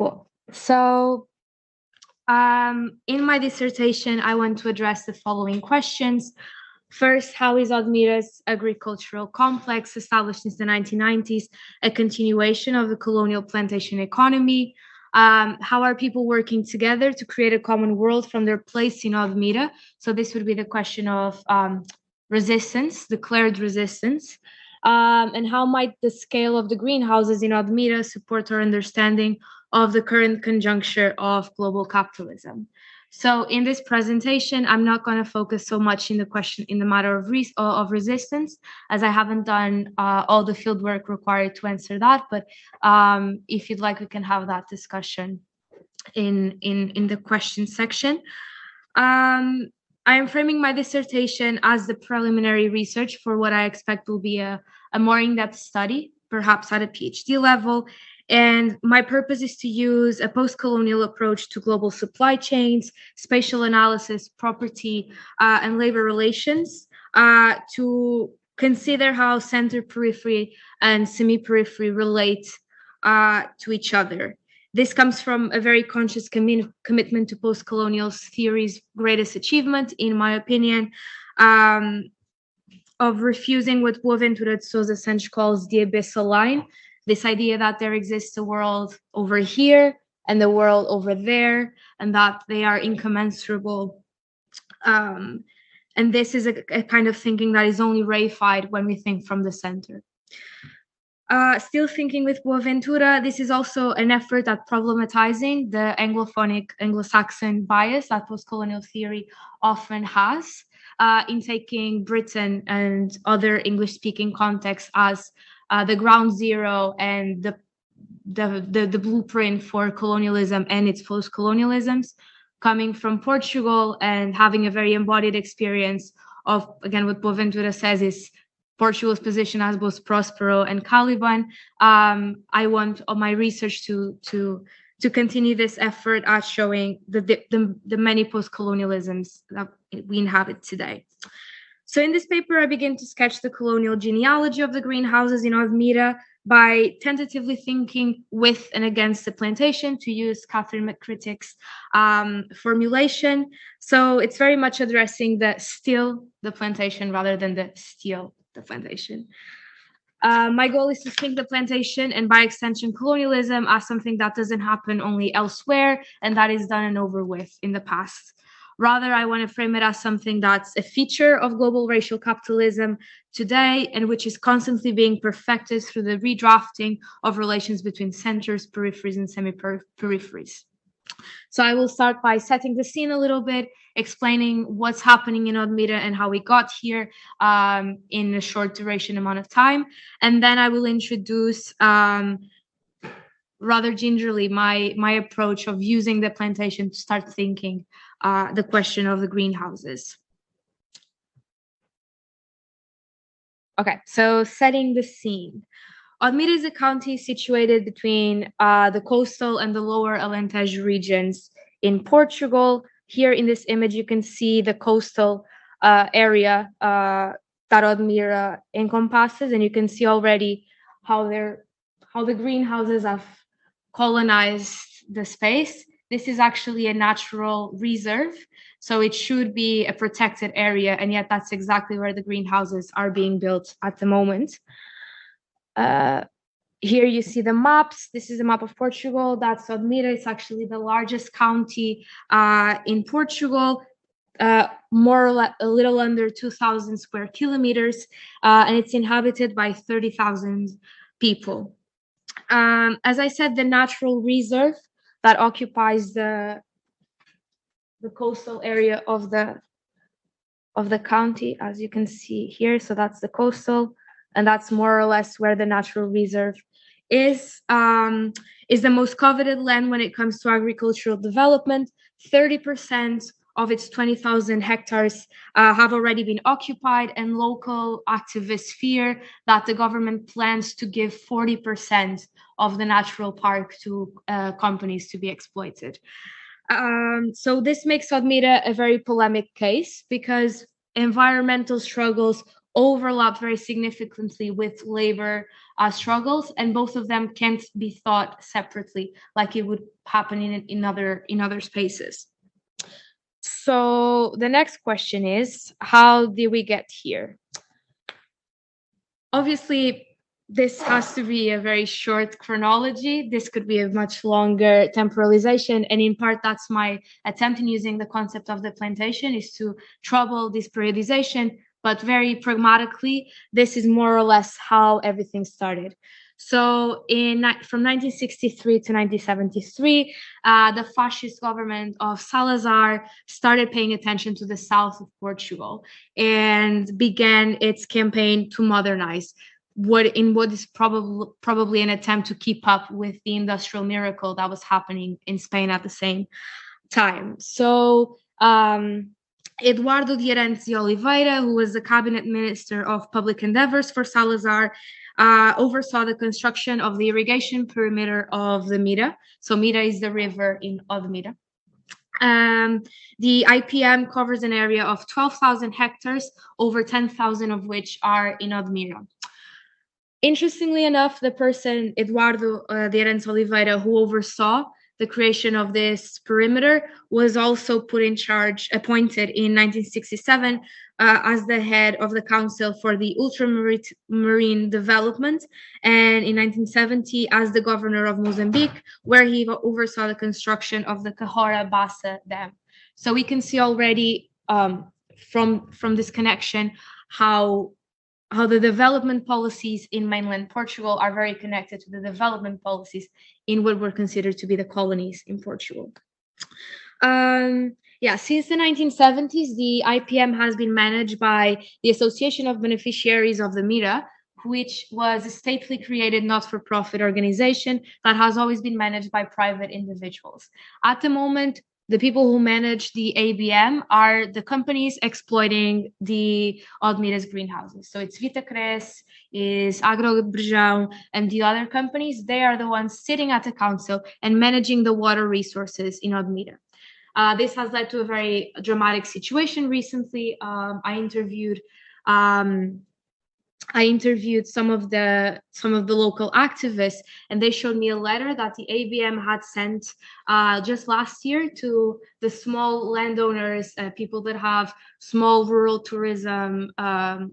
Cool. So in my dissertation, I want to address the following questions. First, how is Odemira's agricultural complex, established since the 1990s, a continuation of the colonial plantation economy? How are people working together to create a common world from their place in Odemira? So this would be the question of resistance, declared resistance. And how might the scale of the greenhouses in Odemira support our understanding of the current conjuncture of global capitalism? So in this presentation, I'm not going to focus so much in the matter of resistance, as I haven't done all the field work required to answer that. But if you'd like, we can have that discussion in the question section. I am framing my dissertation as the preliminary research for what I expect will be a more in-depth study, perhaps at a PhD level. And my purpose is to use a post-colonial approach to global supply chains, spatial analysis, property, and labor relations to consider how center periphery and semi-periphery relate to each other. This comes from a very conscious commitment to post-colonial theory's greatest achievement, in my opinion, of refusing what Boaventura de Sousa Santos calls the abyssal line, this idea that there exists a world over here and the world over there, and that they are incommensurable. And this is a kind of thinking that is only reified when we think from the center. Still thinking with Boaventura, this is also an effort at problematizing the Anglophonic Anglo-Saxon bias that post-colonial theory often has in taking Britain and other English-speaking contexts as the ground zero and the blueprint for colonialism and its post-colonialisms, coming from Portugal and having a very embodied experience of, again, what Boaventura says is Portugal's position as both Prospero and Caliban. I want my research to continue this effort at showing the many post-colonialisms that we inhabit today. So in this paper, I begin to sketch the colonial genealogy of the greenhouses in Odemira by tentatively thinking with and against the plantation, to use Catherine McCritic's formulation. So it's very much addressing the still the plantation rather than the steal the plantation. My goal is to think the plantation and by extension colonialism as something that doesn't happen only elsewhere and that is done and over with in the past. Rather, I want to frame it as something that's a feature of global racial capitalism today and which is constantly being perfected through the redrafting of relations between centers, peripheries, and semi-peripheries. So I will start by setting the scene a little bit, explaining what's happening in Odemira and how we got here in a short duration amount of time. And then I will introduce rather gingerly my approach of using the plantation to start thinking the question of the greenhouses. Okay, so setting the scene. Odemira is a county situated between the coastal and the lower Alentejo regions in Portugal. Here in this image, you can see the coastal area that Odemira encompasses, and you can see already how the greenhouses have colonized the space. This is actually a natural reserve, so it should be a protected area, and yet that's exactly where the greenhouses are being built at the moment. Here you see the maps. This is a map of Portugal. That's Odemira. It's actually the largest county in Portugal, more or less a little under 2,000 square kilometers, and it's inhabited by 30,000 people. As I said, the natural reserve that occupies the coastal area of the county, as you can see here. So that's the coastal, and that's more or less where the natural reserve is the most coveted land when it comes to agricultural development. 30% of its 20,000 hectares have already been occupied, and local activists fear that the government plans to give 40% of the natural park to companies to be exploited. So this makes Odemira a very polemic case because environmental struggles overlap very significantly with labor struggles, and both of them can't be thought separately like it would happen in other spaces. So the next question is, how did we get here? Obviously, this has to be a very short chronology. This could be a much longer temporalization. And in part, that's my attempt in using the concept of the plantation, is to trouble this periodization. But very pragmatically, this is more or less how everything started. So from 1963 to 1973, the fascist government of Salazar started paying attention to the south of Portugal and began its campaign to modernize what is probably an attempt to keep up with the industrial miracle that was happening in Spain at the same time. So Eduardo de Arantes de Oliveira, who was the cabinet minister of public endeavors for Salazar, oversaw the construction of the irrigation perimeter of the Mira. So Mira is the river in Odemira. The IPM covers an area of 12,000 hectares, over 10,000 of which are in Odemira. Interestingly enough, the person, Eduardo de Arantes Oliveira, who oversaw the creation of this perimeter, was also appointed in 1967 as the head of the Council for the Ultramarine Development, and in 1970 as the governor of Mozambique, where he oversaw the construction of the Cahora Bassa Dam. So we can see already from this connection how the development policies in mainland Portugal are very connected to the development policies in what were considered to be the colonies in Portugal. Since the 1970s, the IPM has been managed by the Association of Beneficiaries of the Mira, which was a stately created not-for-profit organization that has always been managed by private individuals. At the moment, the people who manage the ABM are the companies exploiting the Odemira's greenhouses. So it's Vitacres, is Agro Brejão, and the other companies. They are the ones sitting at the council and managing the water resources in Odemira. This has led to a very dramatic situation recently. I interviewed some of the local activists, and they showed me a letter that the ABM had sent just last year to the small landowners, people that have small rural tourism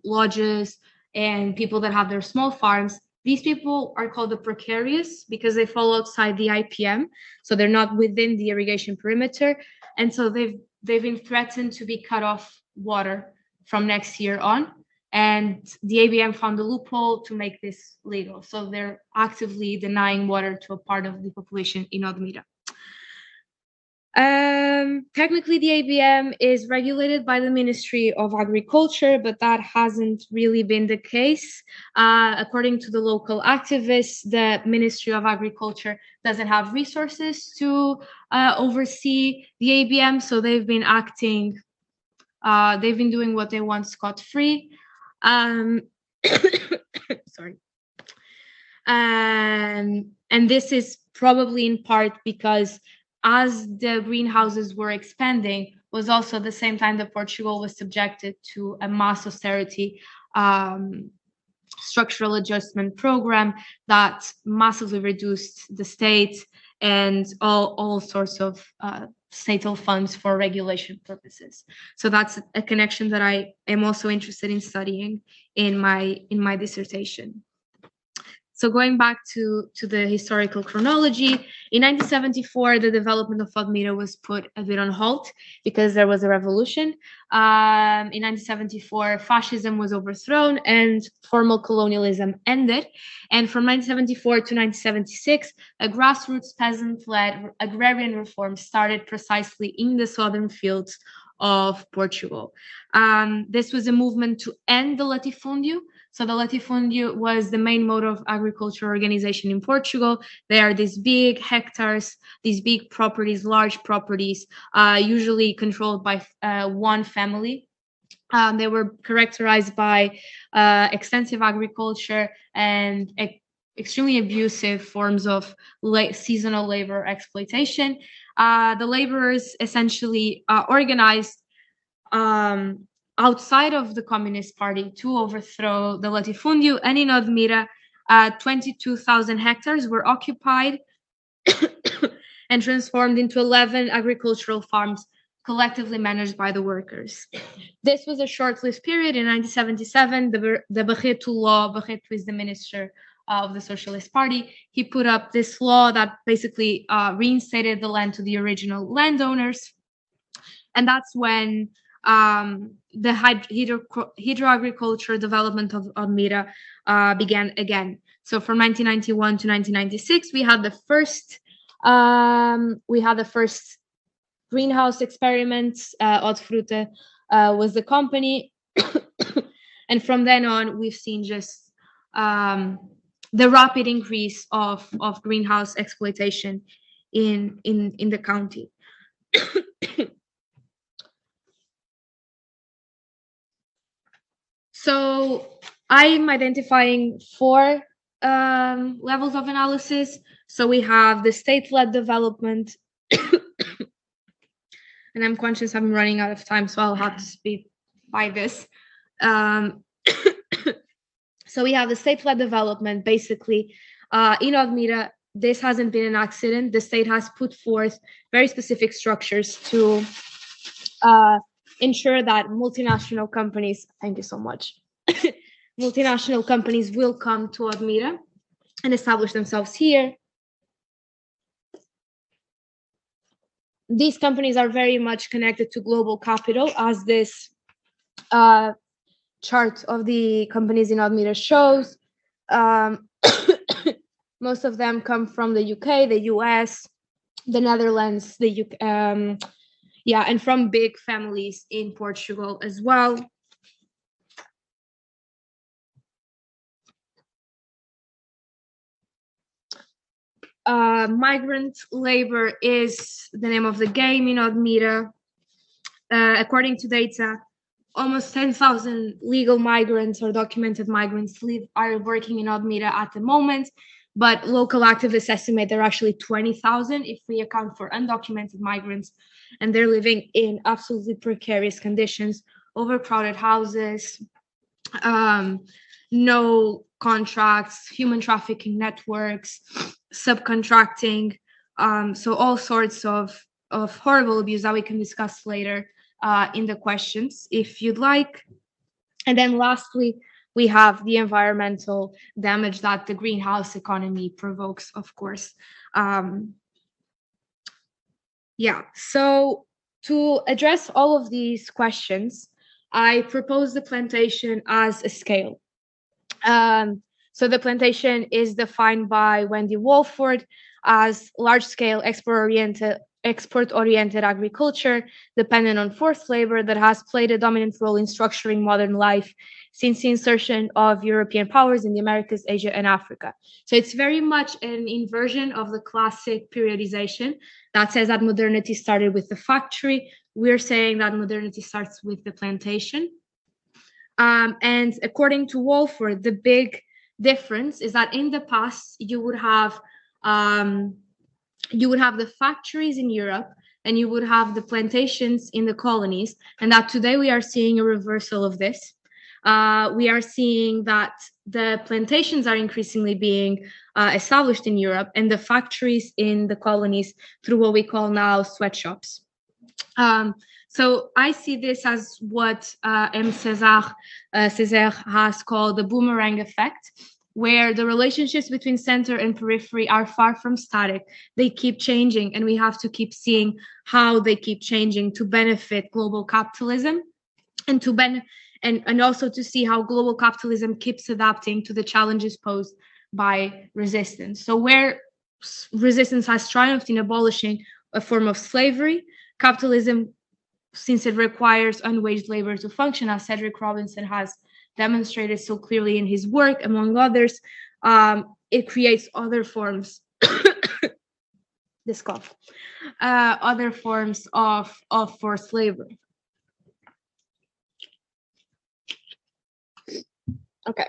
lodges, and people that have their small farms. These people are called the precarious because they fall outside the IPM, so they're not within the irrigation perimeter, and so they've been threatened to be cut off water from next year on. And the ABM found a loophole to make this legal. So they're actively denying water to a part of the population in Odemira. Technically, the ABM is regulated by the Ministry of Agriculture, but that hasn't really been the case. According to the local activists, the Ministry of Agriculture doesn't have resources to oversee the ABM, so they've been doing what they want scot-free. Sorry. And this is probably in part because as the greenhouses were expanding, was also the same time that Portugal was subjected to a mass austerity structural adjustment program that massively reduced the state and all sorts of statal funds for regulation purposes. So that's a connection that I am also interested in studying in my dissertation. So going back to the historical chronology, in 1974, the development of Odemira was put a bit on halt because there was a revolution. In 1974, fascism was overthrown and formal colonialism ended. And from 1974 to 1976, a grassroots peasant-led agrarian reform started precisely in the southern fields of Portugal. This was a movement to end the latifúndio. So the latifúndio was the main mode of agricultural organization in Portugal. They are these big hectares, these big properties, large properties, usually controlled by one family. They were characterized by extensive agriculture and extremely abusive forms of seasonal labor exploitation. The laborers essentially organized outside of the Communist Party to overthrow the latifundio, and in Odemira, 22,000 hectares were occupied and transformed into 11 agricultural farms collectively managed by the workers. This was a short-lived period. In 1977, the Barreto law, Barreto is the minister of the Socialist Party, he put up this law that basically reinstated the land to the original landowners. And that's when the hydro-agriculture development of Odemira began again. So from 1991 to 1996, we had the first greenhouse experiments. Odfrute was the company, and from then on, we've seen just the rapid increase of greenhouse exploitation in the county. So I'm identifying 4 levels of analysis. So we have the state-led development, and I'm conscious I'm running out of time, so I'll have to speed by this. So we have the state-led development. Basically, in Odemira, this hasn't been an accident. The state has put forth very specific structures to ensure that multinational companies, thank you so much, multinational companies will come to Odemira and establish themselves here. These companies are very much connected to global capital, as this chart of the companies in Odemira shows. Most of them come from the UK, the US, the Netherlands, the UK, and from big families in Portugal as well. Migrant labor is the name of the game in Odemira. According to data, almost 10,000 legal migrants or documented migrants are working in Odemira at the moment, but local activists estimate there are actually 20,000 if we account for undocumented migrants, and they're living in absolutely precarious conditions, overcrowded houses, no contracts, human trafficking networks, subcontracting, so all sorts of horrible abuse that we can discuss later in the questions if you'd like. And then lastly, we have the environmental damage that the greenhouse economy provokes, of course. So to address all of these questions, I propose the plantation as a scale. So the plantation is defined by Wendy Walford as large-scale export-oriented agriculture dependent on forced labor that has played a dominant role in structuring modern life since the insertion of European powers in the Americas, Asia, and Africa. So it's very much an inversion of the classic periodization that says that modernity started with the factory. We're saying that modernity starts with the plantation. And according to Walford, the big difference is that in the past you would have the factories in Europe and you would have the plantations in the colonies, and that today we are seeing a reversal of this. We are seeing that the plantations are increasingly being established in Europe and the factories in the colonies through what we call now sweatshops. So I see this as what M. Césaire has called the boomerang effect, where the relationships between center and periphery are far from static. They keep changing, and we have to keep seeing how they keep changing to benefit global capitalism, and and also to see how global capitalism keeps adapting to the challenges posed by resistance. So where resistance has triumphed in abolishing a form of slavery, capitalism, since it requires unwaged labor to function, as Cedric Robinson has demonstrated so clearly in his work, among others, it creates other forms, other forms of forced labor. Okay.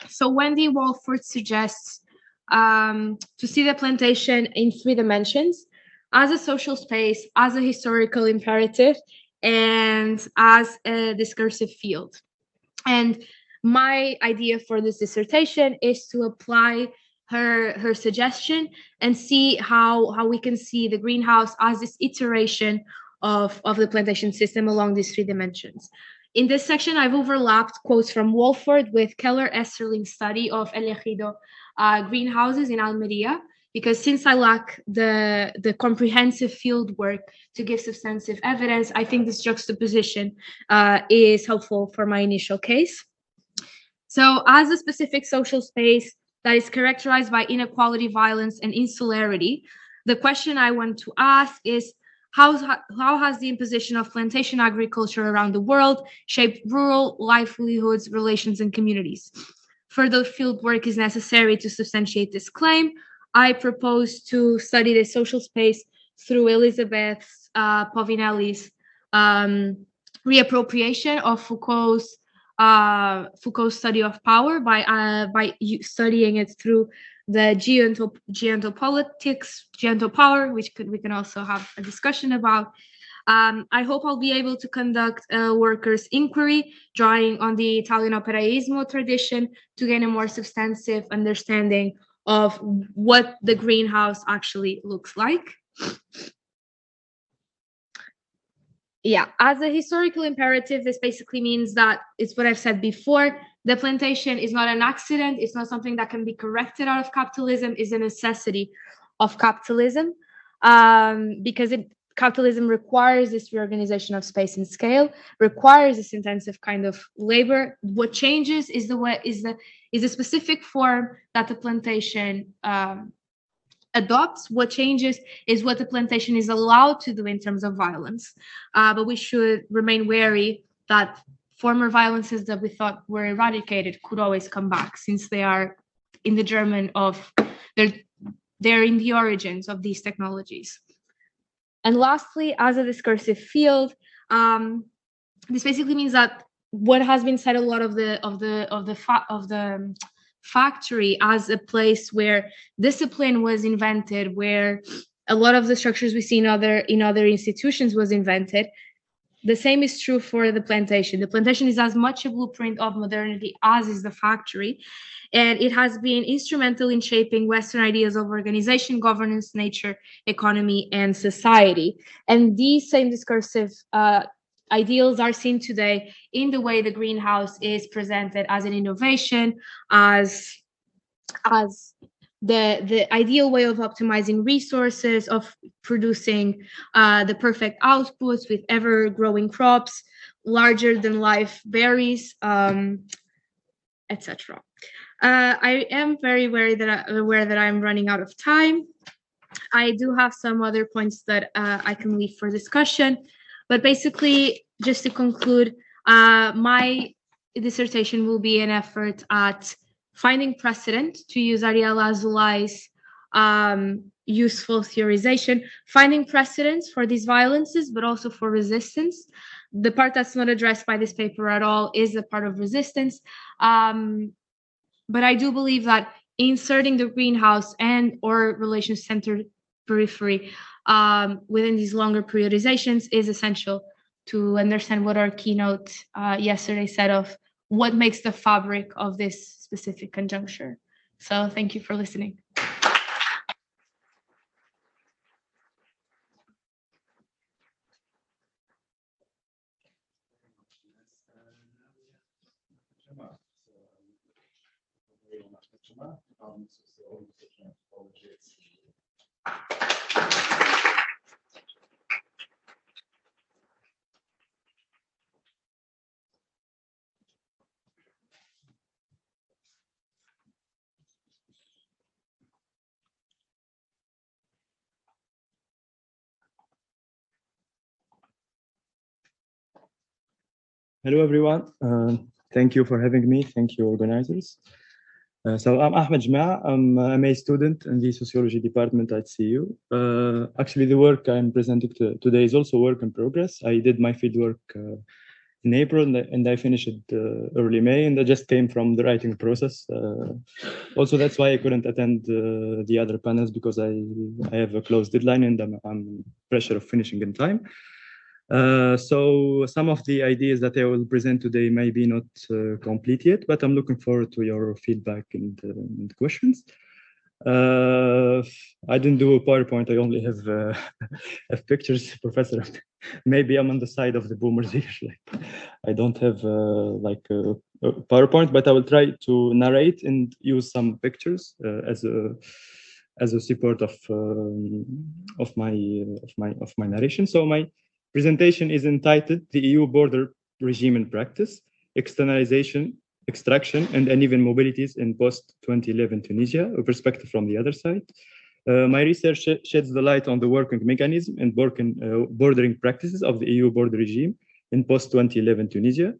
So Wendy Walford suggests to see the plantation in 3 dimensions: as a social space, as a historical imperative, and as a discursive field. And my idea for this dissertation is to apply her suggestion and see how we can see the greenhouse as this iteration of the plantation system along these three dimensions. In this section, I've overlapped quotes from Wolford with Keller Esterling's study of El Ejido greenhouses in Almeria, because since I lack the comprehensive field work to give substantive evidence, I think this juxtaposition is helpful for my initial case. So as a specific social space that is characterized by inequality, violence, and insularity, the question I want to ask is, how has the imposition of plantation agriculture around the world shaped rural livelihoods, relations, and communities? Further field work is necessary to substantiate this claim. I propose to study the social space through Elizabeth Povinelli's reappropriation of Foucault's study of power by studying it through the geontopower, which we can also have a discussion about. I hope I'll be able to conduct a workers' inquiry, drawing on the Italian operaismo tradition to gain a more substantive understanding of what the greenhouse actually looks like. Yeah, as a historical imperative, this basically means that it's what I've said before. The plantation is not an accident. It's not something that can be corrected out of capitalism. It's a necessity of capitalism, because capitalism requires this reorganization of space and scale, requires this intensive kind of labor. What changes is the specific form that the plantation adopts. What changes is what the plantation is allowed to do in terms of violence. But we should remain wary that former violences that we thought were eradicated could always come back, since they are in the germen of, they're in the origins of these technologies. And lastly, as a discursive field, this basically means that what has been said a lot of the factory as a place where discipline was invented, where a lot of the structures we see in other institutions was invented. The same is true for the plantation. The plantation is as much a blueprint of modernity as is the factory, and it has been instrumental in shaping Western ideas of organization, governance, nature, economy, and society. And these same discursive ideals are seen today in the way the greenhouse is presented as an innovation, as the ideal way of optimizing resources, of producing the perfect outputs with ever-growing crops, larger than life berries, etc. I am very aware that I'm running out of time. I do have some other points that I can leave for discussion, but basically, just to conclude, my dissertation will be an effort at finding precedent, to use Ariel Azoulai's useful theorization, finding precedents for these violences, but also for resistance. The part that's not addressed by this paper at all is the part of resistance. But I do believe that inserting the greenhouse and or relation-centered periphery within these longer periodizations is essential to understand what our keynote yesterday said of what makes the fabric of this specific conjuncture. So thank you for listening. Hello, everyone. Thank you for having me. Thank you, organizers. So I'm Ahmed Jemaa. I'm a MA student in the Sociology department at CU. Actually, the work I'm presenting today is also work in progress. I did my fieldwork in April, and I finished it early May, and I just came from the writing process. Also, that's why I couldn't attend the other panels, because I have a close deadline and I'm pressure of finishing in time. So some of the ideas that I will present today may be not complete yet, but I'm looking forward to your feedback and questions. I didn't do a PowerPoint. I only have pictures, Professor. Maybe I'm on the side of the boomers here. Like, I don't have like a PowerPoint, but I will try to narrate and use some pictures as a support of my narration. So my presentation is entitled "The EU Border Regime in Practice: Externalization, Extraction, and Uneven Mobilities in Post-2011 Tunisia, a perspective from the other side." My research sheds the light on the working mechanism and bordering practices of the EU border regime in post-2011 Tunisia.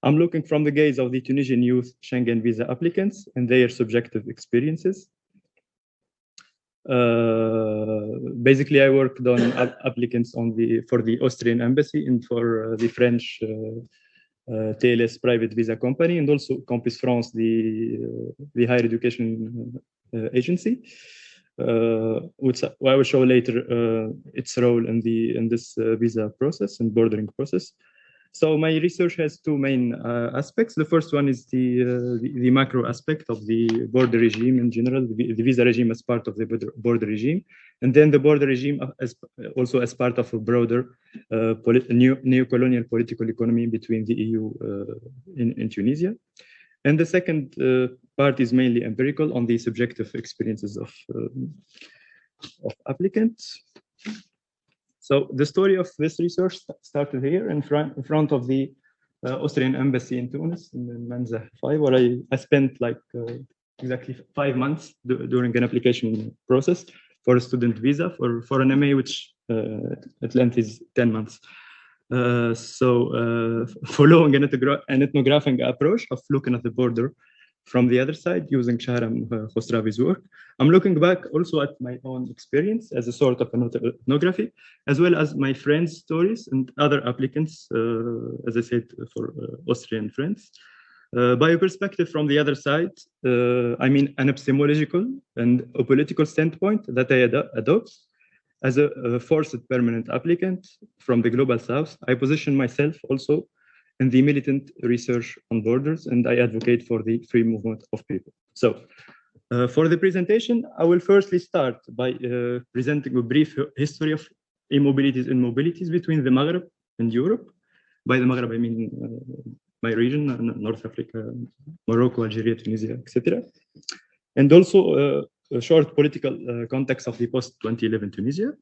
I'm looking from the gaze of the Tunisian youth Schengen visa applicants and their subjective experiences. Basically, I worked on applicants for the Austrian embassy and for the French TLS private visa company, and also Campus France, the higher education agency, which I will show later its role in this visa process and bordering process. So my research has two main aspects. The first one is the macro aspect of the border regime in general, the visa regime as part of the border regime, and then the border regime also as part of a broader neo-colonial political economy between the EU in Tunisia. And the second part is mainly empirical on the subjective experiences of applicants. So the story of this research started here in front of the Austrian embassy in Tunis, in Manzah 5, where I spent like exactly 5 months during an application process for a student visa for an MA, which at length is 10 months. Following an ethnographic approach of looking at the border from the other side using Sharam Khosravi's work, I'm looking back also at my own experience as a sort of an ethnography, as well as my friends' stories and other applicants, as I said, for Austrian friends. By a perspective from the other side, I mean an epistemological and a political standpoint that I adopt. As a forced permanent applicant from the Global South, I position myself also in the militant research on borders, and I advocate for the free movement of people. So for the presentation, I will firstly start by presenting a brief history of immobilities and mobilities between the Maghreb and Europe. By the Maghreb, I mean my region, North Africa, Morocco, Algeria, Tunisia, etc. And also a short political context of the post-2011 Tunisia.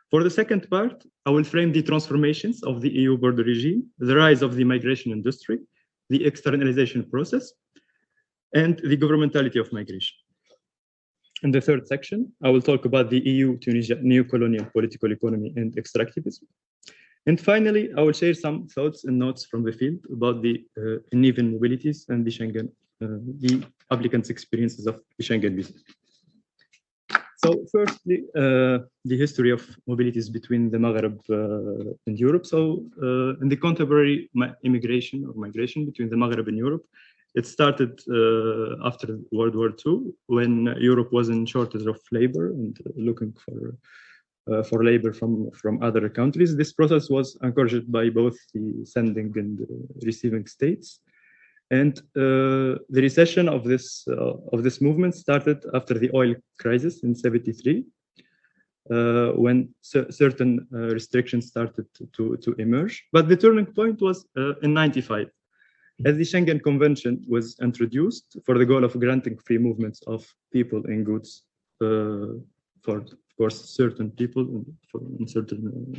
For the second part, I will frame the transformations of the EU border regime, the rise of the migration industry, the externalization process, and the governmentality of migration. In the third section, I will talk about the EU-Tunisia neo-colonial political economy and extractivism. And finally, I will share some thoughts and notes from the field about the uneven mobilities and the Schengen, the applicants' experiences of the Schengen visa. So firstly, the history of mobilities between the Maghreb and Europe. So in the contemporary immigration or migration between the Maghreb and Europe, it started after World War II, when Europe was in shortage of labor and looking for labor from other countries. This process was encouraged by both the sending and receiving states. And the recession of this movement started after the oil crisis in '73, when certain restrictions started to emerge. But the turning point was in '95, as the Schengen Convention was introduced for the goal of granting free movements of people and goods for, of course, certain people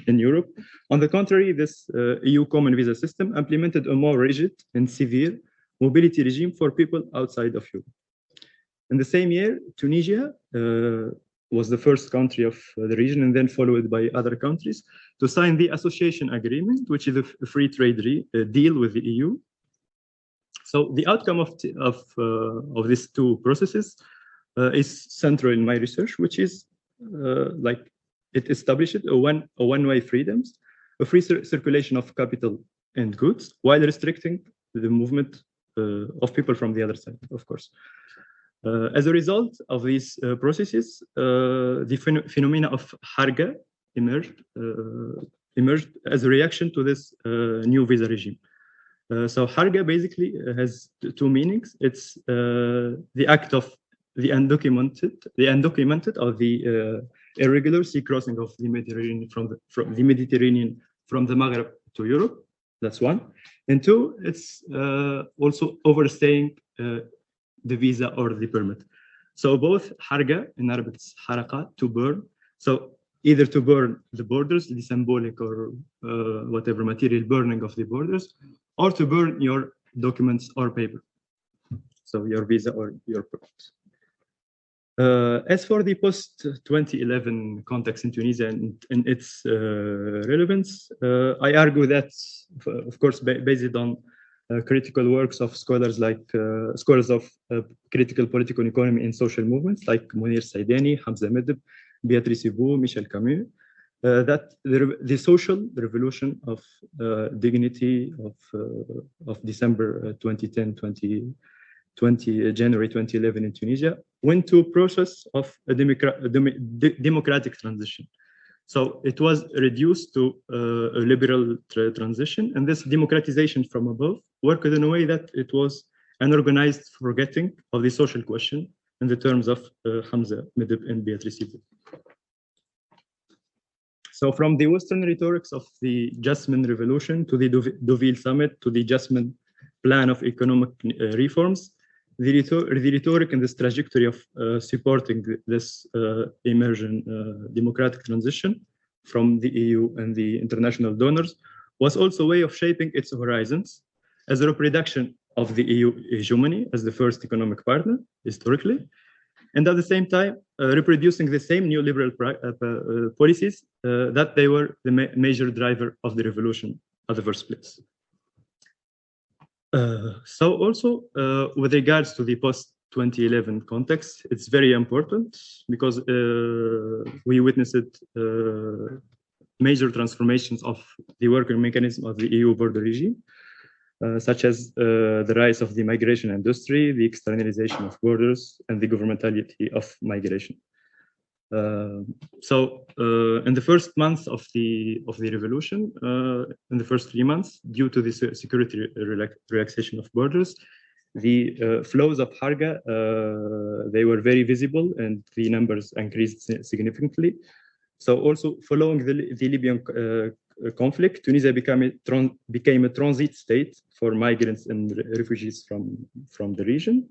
in Europe. On the contrary, this EU common visa system implemented a more rigid and severe mobility regime for people outside of Europe. In the same year, Tunisia was the first country of the region, and then followed by other countries, to sign the association agreement, which is a free trade deal with the EU. So the outcome of these two processes is central in my research, which is like it established a one-way freedoms, a free circulation of capital and goods, while restricting the movement of people from the other side, of course. As a result of these processes, the phenomena of harga emerged emerged as a reaction to this new visa regime. So Harga basically has two meanings. It's the act of the undocumented or the irregular sea crossing of the Mediterranean from the Maghreb to Europe. That's one. And two, it's also overstaying the visa or the permit. So both Harga, in Arabic it's Haraka, to burn. So either to burn the borders, the symbolic or whatever material burning of the borders, or to burn your documents or paper. So your visa or your permit. As for the post-2011 context in Tunisia and its relevance, I argue that, of course, based on critical works of scholars like scholars of critical political economy and social movements like Munir Saidani, Hamza Medeb, Beatrice Ibou, Michel Camus, that the social revolution of dignity of December 2010, January 2011 in Tunisia went to a process of a democratic transition. So it was reduced to a liberal transition, and this democratization from above worked in a way that it was an organized forgetting of the social question in the terms of Hamza Medeb and Beatrice Ibou. So from the Western rhetorics of the Jasmine Revolution to the Deauville Summit to the Jasmine Plan of Economic Reforms, the rhetoric and this trajectory of supporting this emergent democratic transition from the EU and the international donors was also a way of shaping its horizons as a reproduction of the EU hegemony as the first economic partner historically, and at the same time reproducing the same neoliberal policies that they were the major driver of the revolution at the first place. So also with regards to the post-2011 context, it's very important because we witnessed major transformations of the working mechanism of the EU border regime, such as the rise of the migration industry, the externalization of borders, and the governmentality of migration. So in the first months of the revolution, in the first 3 months, due to the security relaxation of borders, the flows of Harga, they were very visible and the numbers increased significantly. So also following the Libyan conflict, Tunisia became a transit state for migrants and refugees from the region.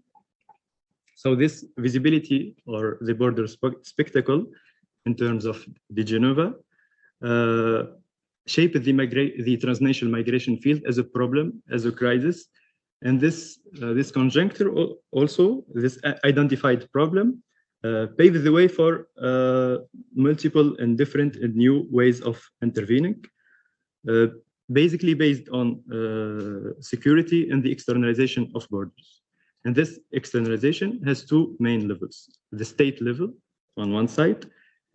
So this visibility or the border spectacle in terms of the Geneva shaped the transnational migration field as a problem, as a crisis. And this conjuncture also, this identified problem, paved the way for multiple and different and new ways of intervening, basically based on security and the externalization of borders. And this externalization has two main levels: the state level on one side,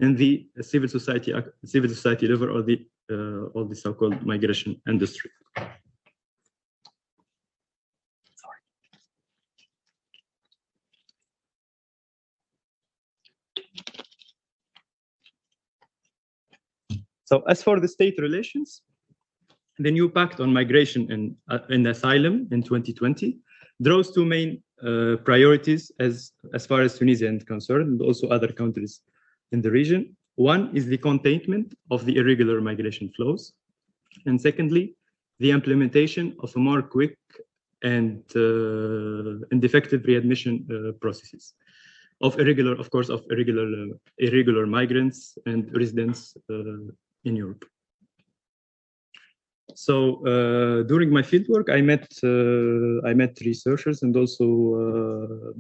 and the civil society level, or the so-called migration industry. So as for the state relations, the new pact on migration and asylum in 2020 draws two main priorities as far as Tunisia is concerned, and also other countries in the region. One is the containment of the irregular migration flows, and secondly, the implementation of a more quick and effective readmission processes of irregular migrants and residents in Europe. So during my fieldwork, I met researchers, and also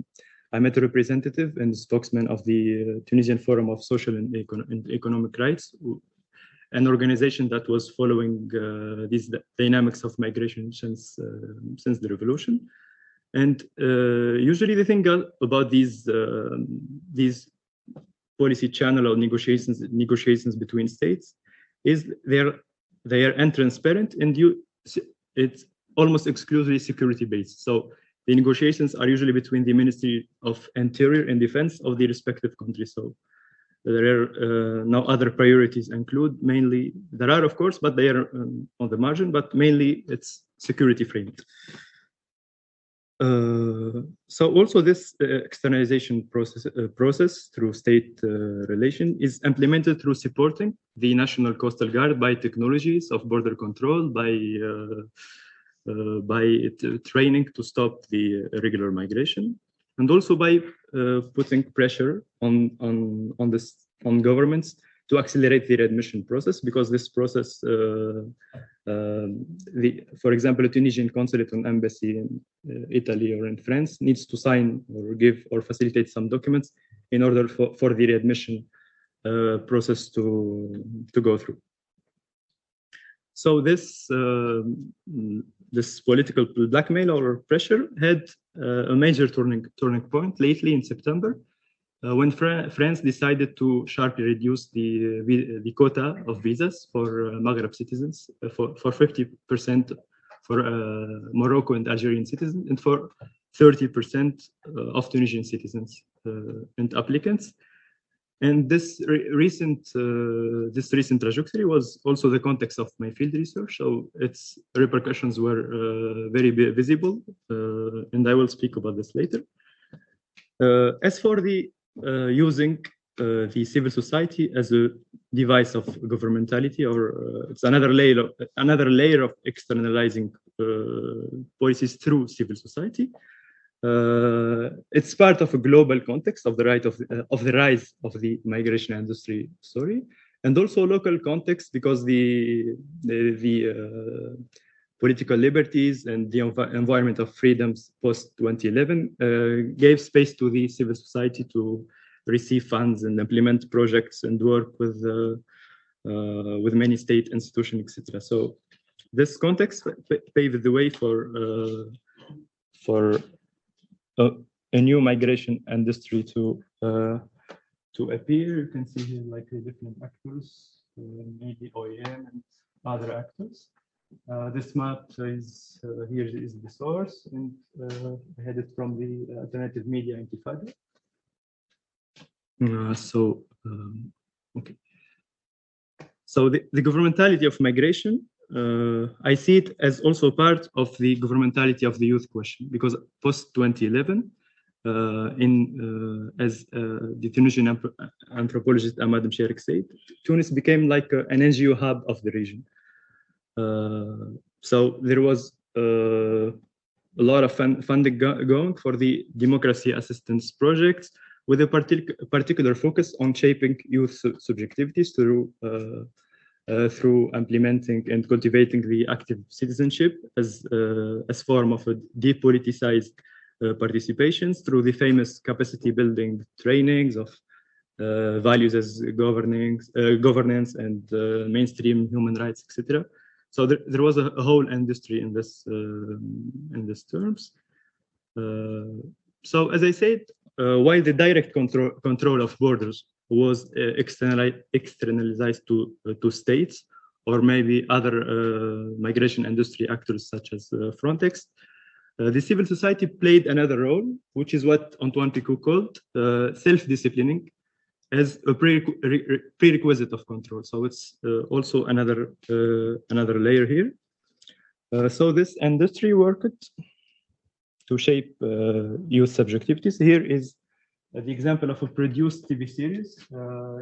I met a representative and spokesman of the Tunisian Forum of Social and Economic Rights, an organization that was following these dynamics of migration since the revolution. And usually the thing about these policy channel or negotiations between states is they are untransparent, and it's almost exclusively security based. So the negotiations are usually between the Ministry of Interior and Defense of the respective countries. So There are now other priorities include mainly, there are of course, but they are on the margin, but mainly it's security framed. So also this externalization process through state relation is implemented through supporting the National Coastal Guard by technologies of border control, by training to stop the irregular migration, and also by putting pressure on governments to accelerate the readmission process, because this process, for example, a Tunisian consulate and embassy in Italy or in France needs to sign or give or facilitate some documents in order for the readmission process to go through. So this political blackmail or pressure had a major turning point lately in September, when France decided to sharply reduce the quota of visas for Maghreb citizens for 50% for Morocco and Algerian citizens, and for 30% of Tunisian citizens and applicants. And this recent trajectory was also the context of my field research, so its repercussions were very visible, and I will speak about this later. As for the using the civil society as a device of governmentality, or it's another layer of externalizing policies through civil society. It's part of a global context of the rise of the migration industry story, and also local context, because the political liberties and the environment of freedoms post 2011 gave space to the civil society to receive funds and implement projects and work with many state institutions, etc. So this context paved the way for a new migration industry to appear. You can see here like the different actors, maybe OEM and other actors. This map is here is the source, and headed from the alternative media Intifada. Okay. So the governmentality of migration, I see it as also part of the governmentality of the youth question, because post 2011, as the Tunisian anthropologist Ahmed said, Tunis became like an NGO hub of the region. So there was a lot of funding going for the democracy assistance projects, with a particular focus on shaping youth subjectivities through implementing and cultivating the active citizenship as form of a depoliticized participations through the famous capacity building trainings of values as governance and mainstream human rights, etc. So there was a whole industry in this terms. So as I said, while the direct control of borders was externalized to states, or maybe other migration industry actors such as Frontex, the civil society played another role, which is what Antoine Picot called self-disciplining as a prerequisite of control. So it's also another layer here. So this industry worked to shape youth subjectivities. Here is the example of a produced TV series.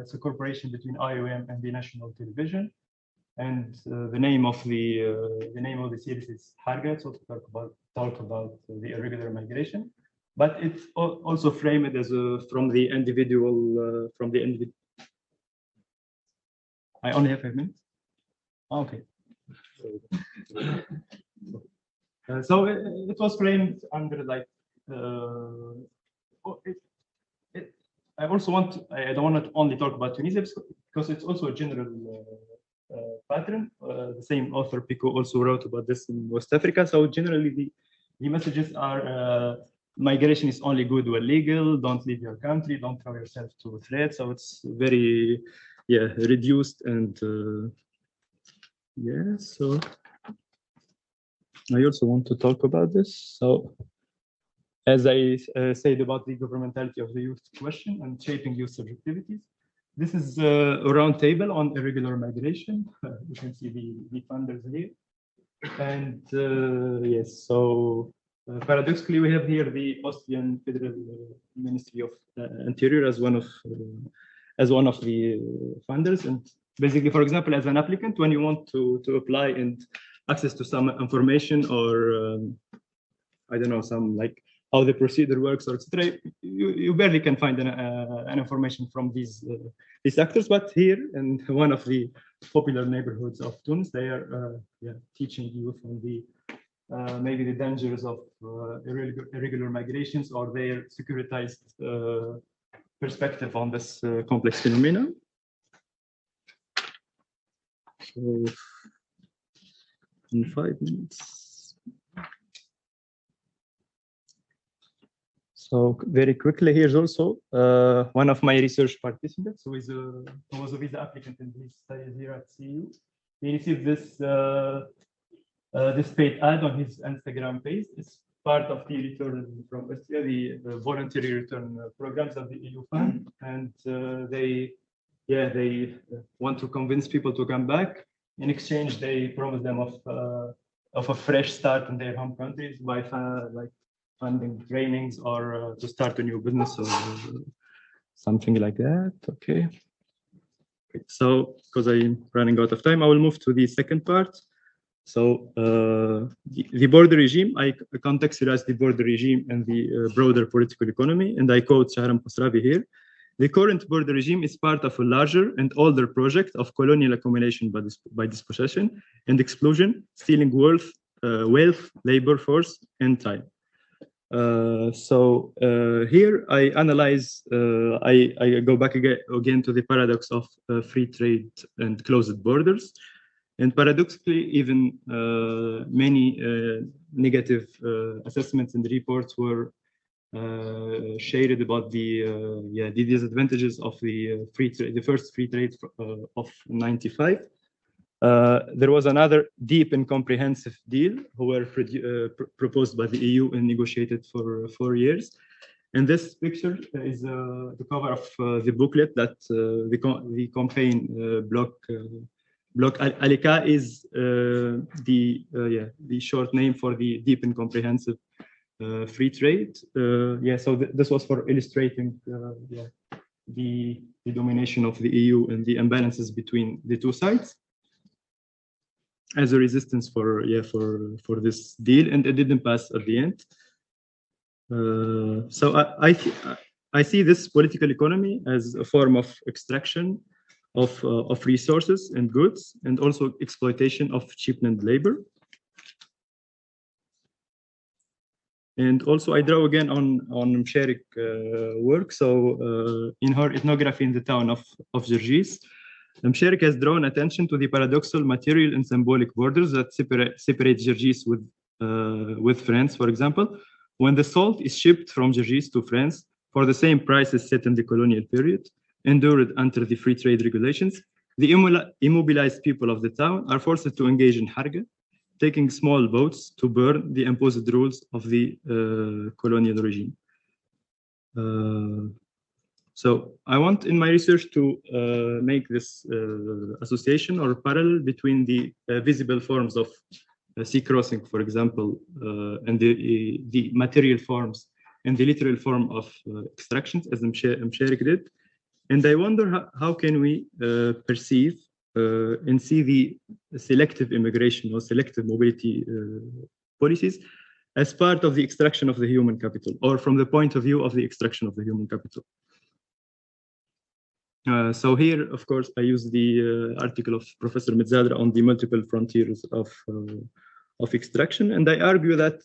It's a cooperation between IOM and the National Television, and the name of the series is Harga, so to talk about the irregular migration. But it's also framed as from the individual. I only have 5 minutes. Okay. So it was framed under like. I also I don't want to only talk about Tunisia because it's also a general pattern. The same author Picot also wrote about this in West Africa. So generally, the messages are migration is only good when legal. Don't leave your country. Don't throw yourself to a threat. So it's very, reduced and So I also want to talk about this. So as I said about the governmentality of the youth question and shaping youth subjectivities, this is a round table on irregular migration. You can see the funders here. And yes, so paradoxically, we have here the Austrian Federal Ministry of Interior as one of the funders. And basically, for example, as an applicant, when you want to apply and access to some information or I don't know, some like how the procedure works or etc., you barely can find an information from these actors. But here in one of the popular neighborhoods of Tunis, they are teaching you from the maybe the dangers of irregular migrations or their securitized perspective on this complex phenomena. So in 5 minutes. So very quickly, here's also one of my research participants who was a visa applicant in these studies here at CU. He received this paid ad on his Instagram page. It's part of the return from Austria, the voluntary return programs of the EU fund, and they want to convince people to come back. In exchange, they promise them of a fresh start in their home countries by funding trainings or to start a new business or something like that. Okay. So, because I'm running out of time, I will move to the second part. So, the border regime, I contextualize the border regime and the broader political economy, and I quote Shahram Khosravi here. The current border regime is part of a larger and older project of colonial accumulation by dispossession and explosion, stealing wealth, labor force, and time. So here I analyze, I go back again to the paradox of free trade and closed borders. And paradoxically, even many negative assessments and reports were shared about the disadvantages of the free trade, the first free trade of '95. There was another deep and comprehensive deal who were proposed by the EU and negotiated for 4 years. And this picture is the cover of the booklet that the campaign bloc Alika is the short name for the deep and comprehensive free trade. So this was for illustrating the domination of the EU and the imbalances between the two sides as a resistance for this deal, and it didn't pass at the end. So I see this political economy as a form of extraction of resources and goods, and also exploitation of cheapened labor. And also I draw again on Msherik work. So in her ethnography in the town of Gergis, Msherik has drawn attention to the paradoxical material and symbolic borders that separate Gergis with France, for example. When the salt is shipped from Gergis to France for the same prices set in the colonial period, endured under the free trade regulations, the immobilized people of the town are forced to engage in harga, taking small boats to burn the imposed rules of the colonial regime. So I want in my research to make this association or parallel between the visible forms of sea crossing, for example, and the material forms and the literal form of extractions, as Msherik did. And I wonder how can we perceive and see the selective immigration or selective mobility policies as part of the extraction of the human capital, or from the point of view of the extraction of the human capital. So here, of course, I use the article of Professor Metzadra on the multiple frontiers of extraction, and I argue that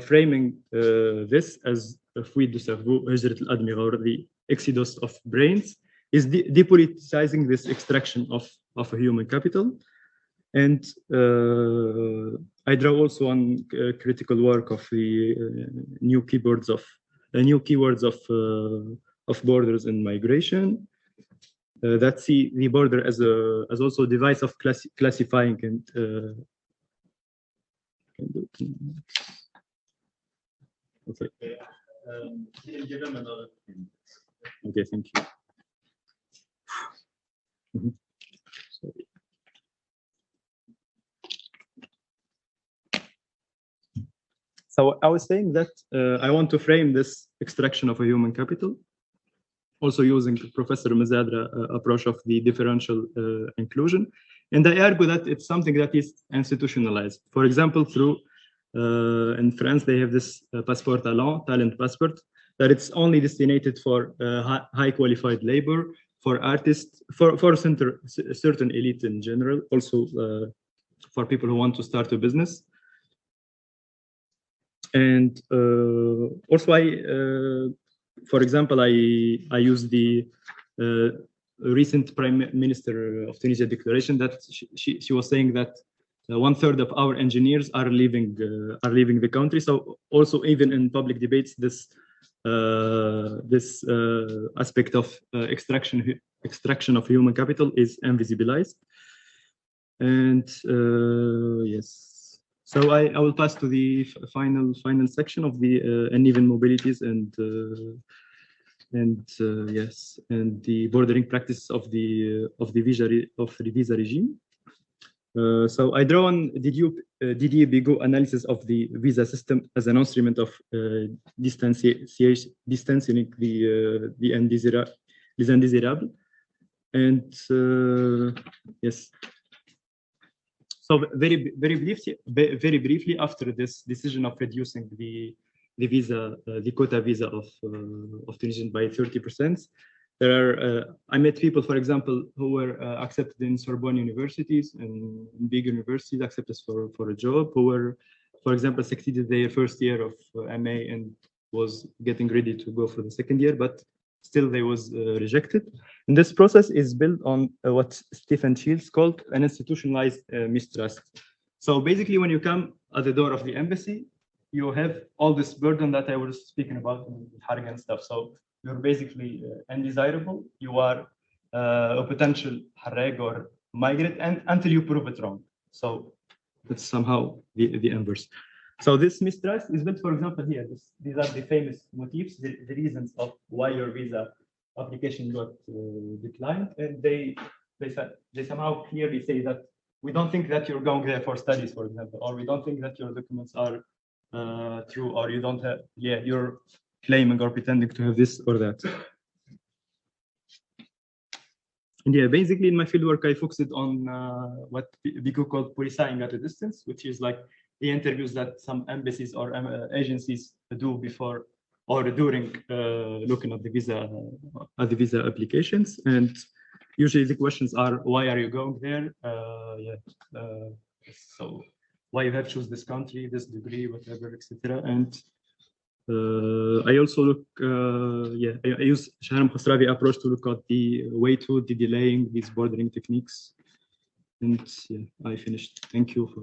framing this as fuite du cerveau, hijrat al-admira, or the exodus of brains, is depoliticizing this extraction of a human capital. And I draw also on critical work of the new keywords of borders and migration. That see the border as also a device of classifying and okay. Okay, thank you. Sorry. So I was saying that I want to frame this extraction of a human capital, also using Professor Mazadra approach of the differential inclusion. And I argue that it's something that is institutionalized. For example, through in France, they have this passeport talent, talent passport, that it's only destinated for high qualified labor, for artists, for certain elite in general, also for people who want to start a business. And also, for example, I use the recent Prime Minister of Tunisia declaration that she was saying that 1/3 of our engineers are leaving the country. So also, even in public debates, this aspect of extraction of human capital is invisibilized. And yes. So I will pass to the final section of the uneven mobilities and yes, and the bordering practice of the visa regime. So I draw on Didier Bigot analysis of the visa system as an instrument of distancing the indésirables. And yes. So very briefly, after this decision of reducing the quota visa of Tunisians by 30%, there are I met people, for example, who were accepted in Sorbonne universities and big universities, accepted for a job, who were, for example, succeeded their first year of MA and was getting ready to go for the second year, but still they was rejected. And this process is built on what Stephen Shields called an institutionalized mistrust. So basically, when you come at the door of the embassy, you have all this burden that I was speaking about in Haring and stuff. So you're basically undesirable. You are a potential hareg or migrant, and until you prove it wrong. So that's somehow the inverse. So this mistrust is built, for example, here. These are the famous motifs, the reasons of why your visa application got declined, and they somehow clearly say that we don't think that you're going there for studies, for example, or we don't think that your documents are true, or you don't have, you're claiming or pretending to have this or that. And yeah, basically in my fieldwork, I focused on what Bigot called policing at a distance, which is like the interviews that some embassies or agencies do before or during looking at the visa applications. And usually the questions are, why are you going there? So why you have choose this country, this degree, whatever, etc. And I also look, I use Sharam Khosravi approach to look at the way to the delaying these bordering techniques. And yeah, I finished. Thank you for